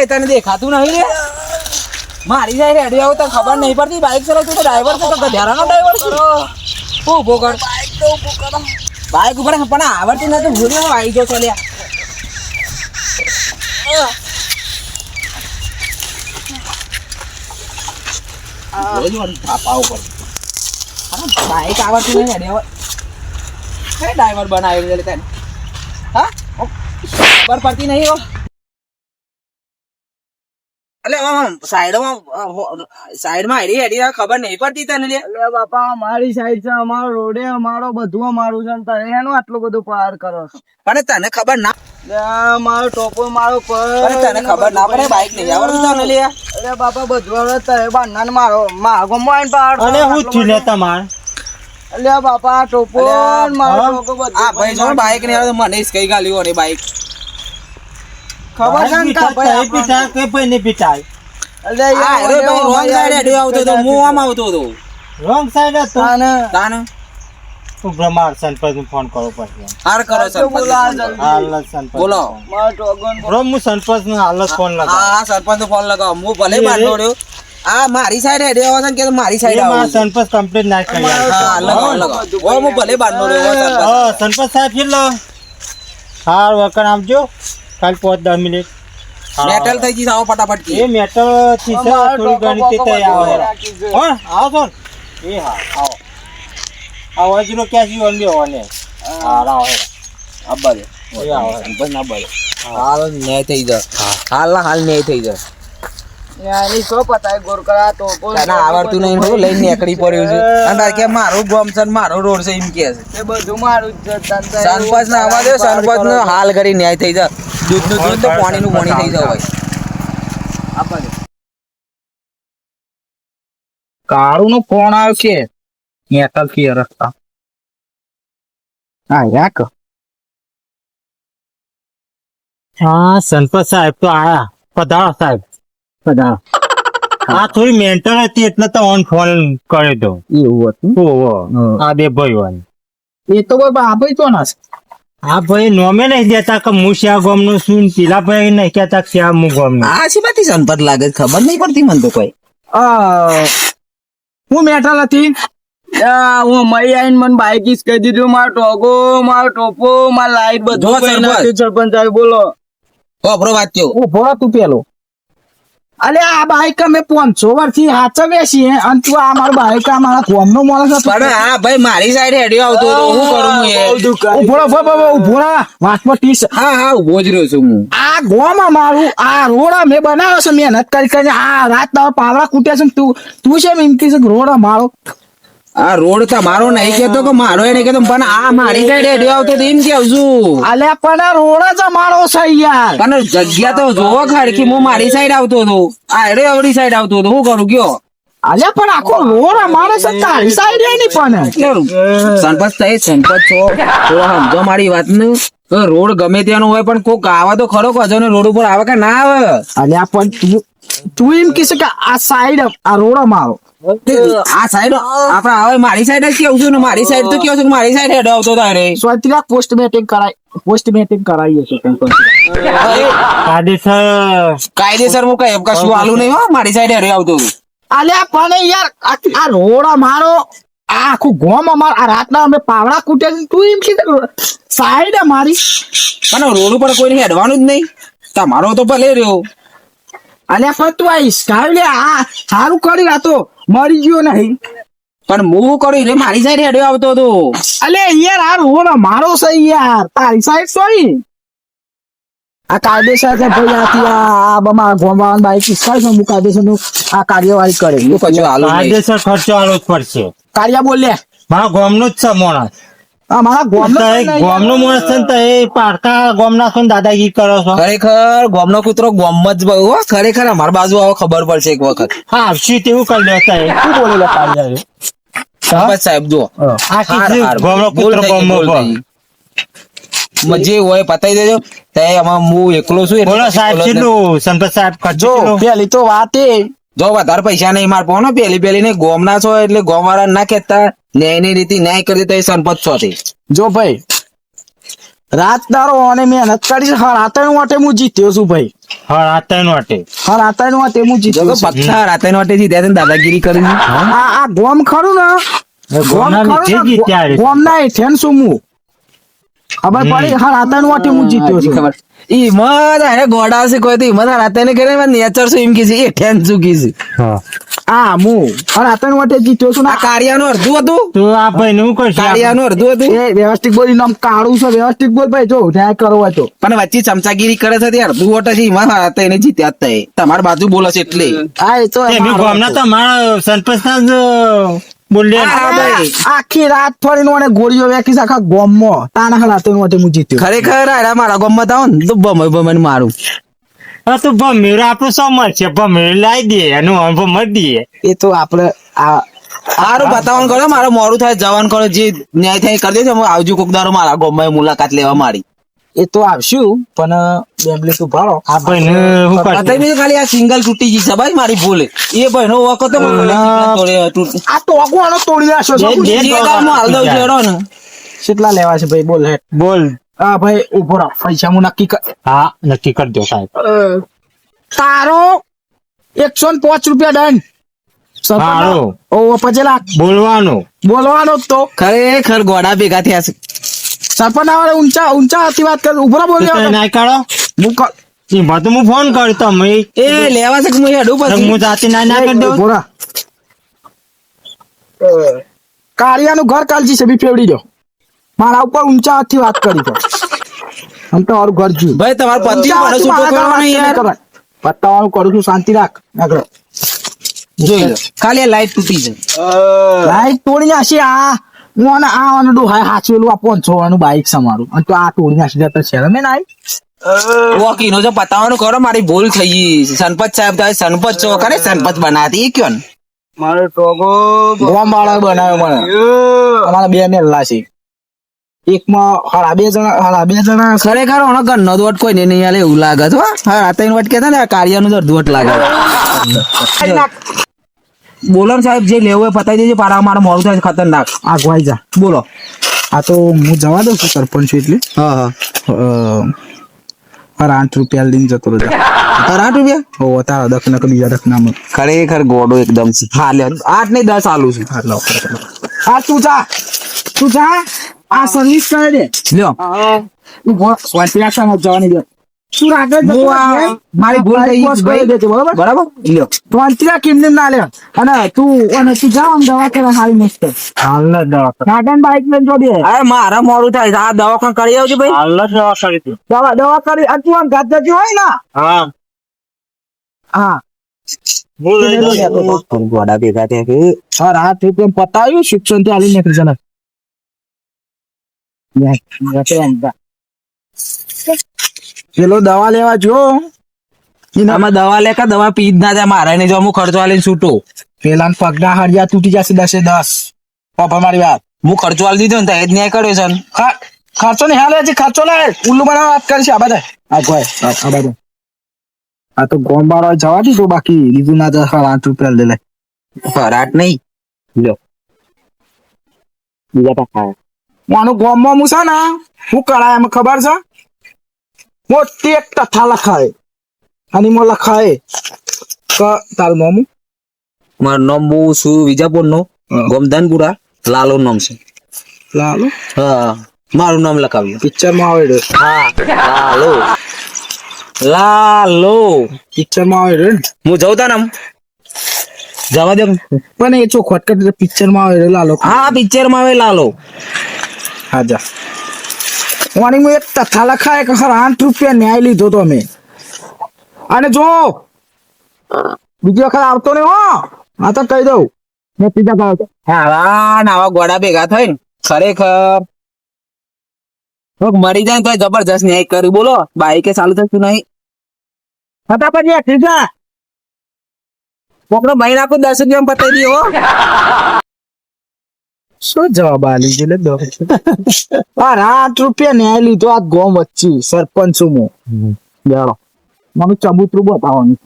તને દેખાતું નહીં રે મારી જાય રેડી આવું તને ખબર નહીં પડતી બાઈક ચલાવતો તો ડ્રાઈવર છે તો ગધેડાનો ડ્રાઈવર છે ઊભો કર બાઈક ઉપર પણ આવડતી નથી ભૂલ્યો આવી ગયો ચાલ્યા બાઈક આવડતું નહીં રેડી હવે ડ્રાઈવર બનાવ્યો તને હા ખબર પડતી નહીં હો એટલે સાઈડમાં હેડી હેડી ખબર નહીં પડતી તને લે અલે બાપા અમારી સાઈડ છે અમારો રોડે અમારો બધું અમારું છે ને તમે એનું આટલું બધું પાર કરો છો પણ તને ખબર ના મારો ટોપો મારો પણ તને ખબર ના પડે બાઈક નહીં આવડતું તને લે અરે બાપા બધું હવે તમે બાંધા ને મારો માગો માં પાર અને હું છું લે તમાર અલે બાપા ટોપો મારો ટોપો બધું આ ભાઈ જો બાઈક નહીં આવે તો મને કઈ ગાલ્યું અરે બાઈક ખબર છે ને કા ભાઈ પીતા કે ભાઈ ને પીતાય અલે રોંગ સાઈડ હેડી આવતો તો હું આમ આવતો તો રોંગ સાઈડ હતો તાને તું બ્રહ્માર સંપર્ક ફોન કરો પછી હાર કરો સરપંચ હાલ સંપર્ક બોલો મારો ટોગન રોમ હું સંપર્ક નો હાલ ફોન લગાવ હા સરપંચ ફોન લગાવ હું ભલે બાંધો રહ્યો આ મારી સાઈડ હેડી આવે છે કે મારી સાઈડ આવે સંપર્ક કમ્પ્લીટ ના કરી હા લગાવ લગાવ ઓ હું ભલે બાંધો રહ્યો સંપર્ક સાહેબ કેટલો હાર વકન આપજો કાલ 5-10 મિનિટ મેટલ થઈ ગઈ આવો ફટાફટ એ મેટલ થી છે થોડી ઘણી તે આવે હો આવો છો એ હા આવો આવો હજુ ક્યાં જી ઓનલી ઓને હા આવો અબ્બા દે એ આવો બસ ના બસ હાલ ન્યાય થઈ જાય હાલ ન્યાય થઈ જાય યાની સો પતાય ગોરકરા ટોપો તને આવડતું નહીં હું લઈને નીકળી પડ્યું છે અને કે મારું ગામ છે મારો રોડ છે એમ કે છે એ બધું મારું જ છે સરપંચ ના આવા દે સરપંચ નો હાલ કરી ન્યાય થઈ જાય દૂધનું દૂધ તો પાણીનું પાણી થઈ જાય ભાઈ આપા દે કાળુ નો ફોન આવ્યો કે મેટલ થી રસ્તા હા યાક હા સંપત સાહેબ તો આયા પધારો સાહેબ પધારો આ થોડી મેન્ટલ હતી એટલે તો ઓન ફોન કર્યો તો એવું હતું ઓહો આ બે ભાઈઓ એ તો ભાઈ તો ના આ ભાઈ નોમે નહીં દેતા કે હું શ્યા ગામ નું શું પેલા ભાઈ નહીં કેતા કે શ્યા હું ગામ નું આ શી સંપત લાગે ખબર નહીં પડતી મને તો કોઈ હું મેટલ હતી હું મઈ આઈને મને બાઈક ઈસ કહી દીધું મારો ટોગો મારો ટોપો મારો લાઈટ બધું સરપંચ સાહેબ બોલો આપણો વાત કેવો ઉભો તું પેલો અલે આ બાઈક અમે 500 વર્ષથી હાચવે છીએ અને તું આ મારું બાઈક આ મારા ગામનો માણસ હતો પણ હા ભાઈ મારી સાઈડ હેડ્યો આવતો હતો હું કરું ઉભો વાસમાં ટીસ હા ઉભો જ રહ્યો છું હું આ ગોમ મારું આ રોડ મેં બનાવ્યો છે મહેનત કરી આ રાત ના પાવડા કૂટ્યા છે તું છે એમ કે રોડ મારો આ રોડ તમારો નહીં કેતો કે મારો એને કેતો પણ આ મારી સાઈડ હેડ્યો આવતો તો એમ કેવું છું અલે પણ આ રોડ જ અમારો છે યાર પણ જગ્યા તો જોવો ખડકી હું મારી સાઈડ આવતો હતો આ હેડ્યો આવડી સાઈડ આવતો હતો હું કરું કયો અલે પણ આખો રોડ અમારો છે તારી સાઈડ એની પણ સંપત થઈ સંપત છો થોડો સમજો મારી વાત ને રોડ ગમે ત્યાંનો હોય પણ કોક આવે તો ખરો કજો ને રોડ ઉપર આવે કે ના આવે અલે પણ તું એમ કહેશે કે આ સાઈડ આ રોડ અમારો આ સાઈડ આપડે હવે મારી સાઈડ જ કેવું છું ને મારી સાઈડ તો કેવું છું મારી સાઈડ હેડ આવતો તારે સ્વાતિલા પોસ્ટમેટિંગ કરાવીએ છે કાયદેસર હું કઈ કશું આલું નહીં હો મારી સાઈડ હેડ આવતો અલ્યા પણ યાર આ રોડ અમારો આ આખું ગોમ અમાર આ રાતના અમે પાવડા કૂટ્યા તું એમ કીધું સાઈડ અમારી પણ રોડ ઉપર કોઈ હેડવાનું જ નહીં તમારો તો ભલે રહ્યો અલ્યા પણ તું આ સ્ટાઈલ આ સારું કરી આ તો મરી ગયો નહીં પણ હું કરું એટલે મારી સાઈડ હેડ્યો આવતો હતો અલે યાર આ રોડ મારો છે યાર તારી સાઈડ સોરી આ કાયદેસર છે ભાઈ આથી આ બમા ગોમવાન બાઈક ઇસ્કાલ છે હું કાયદેસર નું આ કાર્યવાહી કરે હું કશું હાલું નહીં કાયદેસર ખર્ચો આલો જ પડશે કાર્યા બોલ લે મારા ગામનો જ છે માણસ મારા ગામનો માણસ છે ને તો એ પારકા ગામના છો ને દાદાગીરી કરો છો ખરેખર ગામનો કૂતરો ગામમાં જ બહુ હો ખરેખર અમારી બાજુ આવો ખબર પડશે એક વખત હા આવશે તેવું કરી લેતા શું બોલેલો કાર્ય સંપત સાહેબ જો આ કીધું ગામનો કૂતરો ગામમાં જે હોય પતાઈ દેજો તે આમાં હું એકલો છું બોલો સાહેબ કેટલું સંપત સાહેબ જો પેલી તો વાત એ જો વધારે પૈસા નહીં માર પોનો પેલી ને ગોમ ના છો એટલે ગોમ વાળા ના ખેતા ન્યાયની રીતિ ન્યાય કરી તો એ સંપત છો જો ભાઈ રાત દારો અને મહેનત કરી રાતે માટે હું જીત્યો છું ભાઈ હા રાતે નોટે હા રાતા નો તે હું જીત્યો જો છું. પક્ષા રાતે નોટે જીત્યા છે ને દાદાગીરી કરી આ ગોમ ખરું ને ગોમ ગોમના ખરું નીચે ને જીત્યા રે. ગોમ ના હેઠેન શું હું ખબર પડી હા રાતા નો હું જીત્યો છું ખબર ઈ મત અરે ગોડા છે કોઈ તો ઈ મત રાતે ને કરે નેચર શું એમ કીધી એ ઠેન શું કીધી હા આ હું હા રાતા નો જીત્યો છું ને આ કારિયાનું અડધું હતું તો આ ભાઈ નું કરશે કારિયાનું અડધું હતું એ વ્યવસ્થિત બોલી નામ કાળું છે વ્યવસ્થિત બોલ ભાઈ જો ન્યાય કરવો હોય તો પણ વચ્ચે ચમચાગીરી કરે છે તે અડધું વોટ છે એમાં રાતે એને જીત્યા જ થાય તમારી બાજુ બોલે છે એટલે હા એ તો એમ મારો ગામના હતો. તો મારા સરપંચ ના જ બોલ્યા હા, ભાઈ. આખી રાત ફરીને મને ગોળીઓ વેકી છે આખા ગોમમાં તાના રાતે નો હું જીત્યો ખરેખર આડા મારા ગામમાં થાવ ને તો બમ બમ મારું હા તો ભમેર આપણું સમજ છે ભમેર લાવી દઈએ એનું અનુભવ મત દઈએ એ તો આપડે આ સારું બતાવવાનું કરો મારે મોડું થાય જવાનું કરો જે ન્યાય થાય એ કરી દેજો હું આવજો કોક દારો મારા ગામમાં મુલાકાત લેવા મારી એ તો આવશું પણ બેમ્બલી તું ભાડો આ ભાઈ ને શું પતાઈ કરશે નહીં ખાલી આ સિંગલ તૂટી ગઈ છે ભાઈ મારી ભૂલે એ ભાઈ નો વખત તો મને તૂટી આ તો આનો તોડી નાખ્યો છે. બે- બે- જે ગામમાં હાલ દઉં છું એનો ને કેટલા લેવા છે ભાઈ બોલ હેડ બોલ હા ભાઈ ઉભો રહો પૈસા હું નક્કી કર હા નક્કી કરજો સાહેબ તારો 105 રૂપિયા ડન સારું. ઓ 5 લાખ બોલવાનું બોલવાનો જ તો ખરેખર ગોડા ભેગા થયા છે સરપંચ આવે ઊંચા ઊંચા હતી વાત કર ઉભો રહો તો બોલ્યો ના કાઢો હું ક- એમાં તો હું ફોન કર્યો તમે એ લેવા છે કે હું હેડું પછી હું જાતે ના ના કરી દઉં ઉભો રહો. કાળિયાનું ઘર કાલજી છે બી ફેવડી દો મારા ઉપર ઊંચા હાથથી વાત કરી તો આમ તો મારું ઘર જોયું ભાઈ તમારો પતિ મને છૂટો કરો ને યાર પત્તાવાનું કરું છું શાંતિ રાખ આગળ જોઈ લો ખાલી આ લાઈટ તૂટી છે લાઈટ તોડી નાખી આ હું આને આ આનું ડોહાય હાચવેલું આ 500 વાળું બાઈક છે મારું અને તો આ તોડી નાખી જતા છે મેં નાઈ વોકીનો જો પતાવવાનું કરો મારી ભૂલ થઈ ગઈ સનપત સાહેબ તમે સનપત છો ખરે સનપત બનાતી એ કયો ને મારો ટોગો ગોમ વાળા બનાવ્યો મને અમારા બે મેલ્લા છે એકમાં હાડા બે જણા ખરેખર ઓનો ગન્નો દોટ કોઈ ને નહીં આલે એવું લાગે છે હો. હા રાતે વટ કેતા ને કાર્યનું તો અડધું વટ લાગે બોલો ને સાહેબ જે લેવું હોય પતાવી દેજો પારા મારે મોડું થાય છે ખતરનાક આ ગવાઈ જા બોલો આ તો હું જવા દઉં છું સરપંચ છું એટલે હા હા 8 રૂપિયા લઈને જતો રહે 8 રૂપિયા ઓ તારા દખના કે બીજા દખનામાં ખરેખર ગોડો એકદમ છે હા લે 8 નહીં 10 આલું છું હા લો હા તું જા આ સર્વિસ કરે દે લ્યો જવાની દે તું રાતે જતો હું આ રહે. મારી ભૂલ થઈ ગઈ છે ભાઈ. દેજે, બરોબર બરાબર લ્યો તો અંતિરા કિમને ના લે અને તું જા આમ દવા કરે હારી મસ્ત હાલ જ દવા ગાર્ડન બાઈક લઈને જો દે અરે મારા મોડું થાય છે આ દવાખાને કરી આવજો ભાઈ હાલ જ દવા કરી દઉં દવા કરી અને તું આમ ગાત જતી હોય ને હા હા હું લઈ દઉં ગોડા ભેગા થયા કે સર આ ટ્રીપ પતાવ્યું શિક્ષણ થી આલી નીકળી જના પેલો દવા લેવા જો આમાં દવા લે કે દવા પી જ ના જાય મારે ને જો હું ખર્ચો આલીને છૂટો પેલા પગના હળિયા તૂટી જશે 10 પાપા મારી વાત હું ખર્ચો આલી દીધો ને તો એ જ ન્યાય કર્યો છે ને. ખર્ચો નહીં હાલે છે ખર્ચો લે ઉલ્લુ બનાવવા વાત કરી છે આ બધા આ કોઈ આ બધા આ તો ગોમબાળો જવા દીધો બાકી બીજું ના 8 રૂપિયા લે લે ફરાટ નહીં લ્યો બીજા ટકા આનું ગોમમાં હું છે ને હું કરાય એમ ખબર છે મોટી એક તથા લખાય અને એમાં લખાય કે તારું નામ મારું નામ બહુ છું વિજાપુર નો ગોમધનપુરા લાલો નામ છે લાલો હા મારું નામ લખાવ્યું પિક્ચર માં આવે રે હા લાલો લાલો પિક્ચર માં આવે રે હું જઉં તા નામ જવા દે પણ એ ચોખવટ કરે પિક્ચર માં આવે રે લાલો હા પિક્ચર માં આવે લાલો હા જા વાણી હું એક તથા લખાય કે 8 રૂપિયા ન્યાય લીધો તો અમે અને જો બીજી વખત આવતો નહીં હો આ તો કહી દઉં મેં પીઝા ખાયો હા આવા ગોડા ભેગા થાય ને ખરેખર કોક મરી જાય ને તો જબરજસ્ત ન્યાય કર્યું બોલો બાઈકે ચાલુ થતું નહીં ફટાફટ યાર પીઝા કોકનો ભાઈ નાખો 10 રૂપિયા પતાવી દઈએ હો શું જવાબ આલી છે લે દો 8 રૂપિયા ન્યાય લીધો આ ગોમ વચ્ચે સરપંચ છું હું જાણો મને ચબૂતરું બતાવવાનું